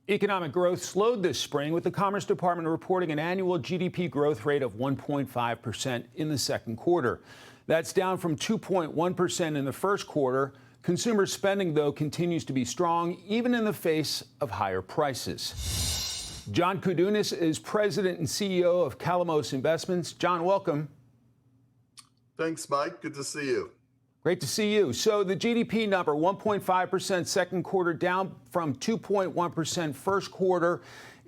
Economic growth slowed this spring, with the Commerce Department reporting an annual GDP growth rate of 1.5% in the second quarter. That's down from 2.1% in the first quarter. Consumer spending, though, continues to be strong, even in the face of higher prices. John Koudounis is president and CEO of Calamos Investments. John, welcome. Thanks, Mike. Good to see you. Great to see you. So the GDP number, 1.5% second quarter, down from 2.1% first quarter.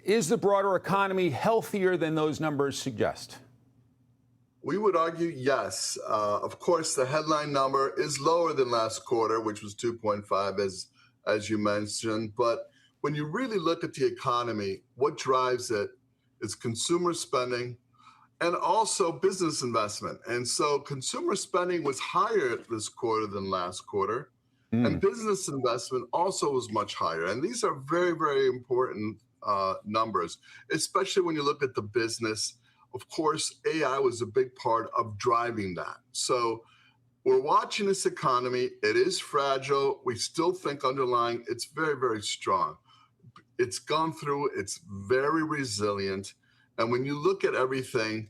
Is the broader economy healthier than those numbers suggest? We would argue yes. Of course, the headline number is lower than last quarter, which was 2.5, as you mentioned. But when you really look at the economy, what drives it is consumer spending and also business investment. And so consumer spending was higher this quarter than last quarter. And business investment also was much higher. And these are very, very important numbers, especially when you look at the business. Of course, AI was a big part of driving that. So we're watching this economy. It is fragile. We still think underlying it's very, very strong. It's gone through, it's very resilient. And when you look at everything,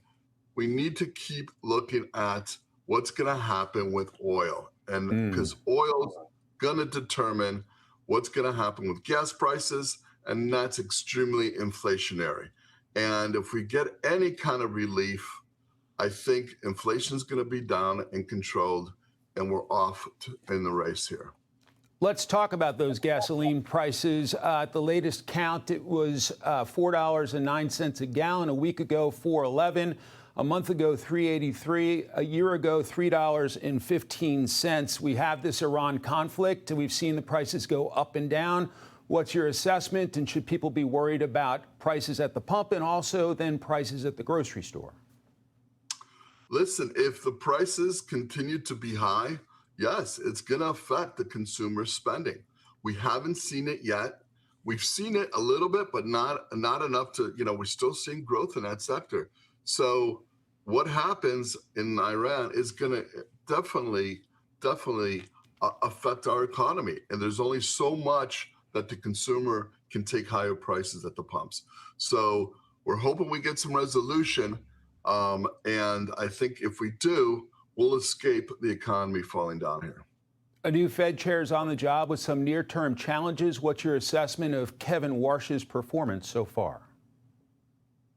we need to keep looking at what's going to happen with oil. And because oil's going to determine what's going to happen with gas prices, and that's extremely inflationary. And if we get any kind of relief, I think inflation is going to be down and controlled, and we're off in the race here. Let's talk about those gasoline prices. At the latest count, it was $4.09 a gallon. A week ago, $4.11. A month ago, $3.83. A year ago, $3.15. We have this Iran conflict. We've seen the prices go up and down. What's your assessment? And should people be worried about prices at the pump and also then prices at the grocery store? Listen, if the prices continue to be high, yes, it's going to affect the consumer spending. We haven't seen it yet. We've seen it a little bit, but not enough to, we're still seeing growth in that sector. So what happens in Iran is going to definitely affect our economy. And there's only so much that the consumer can take higher prices at the pumps. So we're hoping we get some resolution. And I think if we do, we'll escape the economy falling down here. A new Fed chair is on the job with some near-term challenges. What's your assessment of Kevin Warsh's performance so far?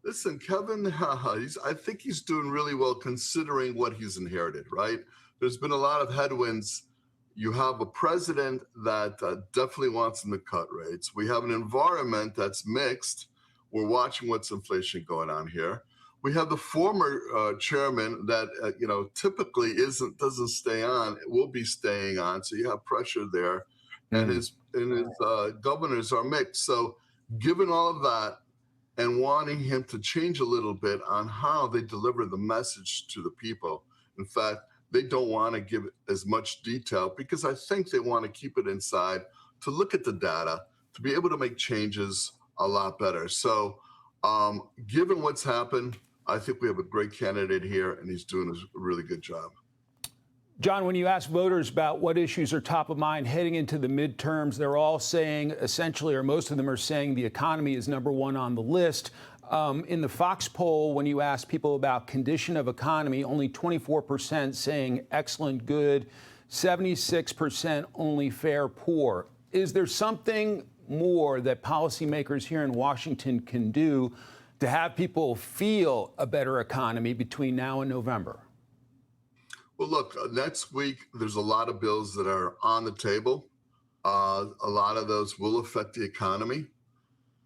Listen, Kevin, I think he's doing really well considering what he's inherited, right? There's been a lot of headwinds. You have a president that definitely wants them to cut rates. We have an environment that's mixed. We're watching what's inflation going on here. We have the former chairman that typically doesn't stay on. It will be staying on, so you have pressure there, and his governors are mixed. So, given all of that, and wanting him to change a little bit on how they deliver the message to the people. In fact, they don't want to give as much detail because I think they want to keep it inside to look at the data, to be able to make changes a lot better. So, given what's happened, I think we have a great candidate here, and he's doing a really good job. John, when you ask voters about what issues are top of mind heading into the midterms, they're all saying, essentially, or most of them are saying the economy is number one on the list. In the Fox poll, when you ask people about condition of economy, only 24% saying excellent, good, 76% only fair, poor. Is there something more that policymakers here in Washington can do to have people feel a better economy between now and November? Well, look, next week, there's a lot of bills that are on the table. A lot of those will affect the economy.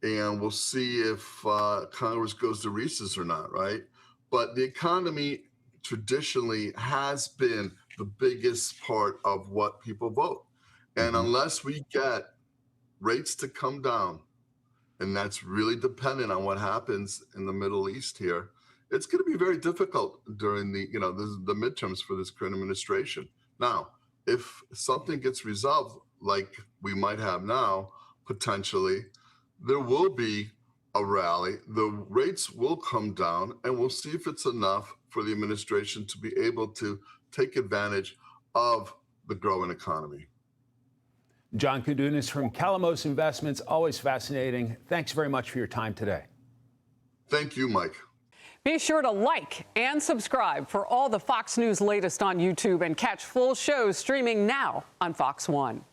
And we'll see if Congress goes to recess or not, right? But the economy traditionally has been the biggest part of what people vote. And unless we get rates to come down, and that's really dependent on what happens in the Middle East here, it's going to be very difficult during the midterms for this current administration. Now, if something gets resolved like we might have now, potentially, there will be a rally. The rates will come down, and we'll see if it's enough for the administration to be able to take advantage of the growing economy. John Koudounis from Calamos Investments, always fascinating. Thanks very much for your time today. Thank you, Mike. Be sure to like and subscribe for all the Fox News latest on YouTube and catch full shows streaming now on Fox One.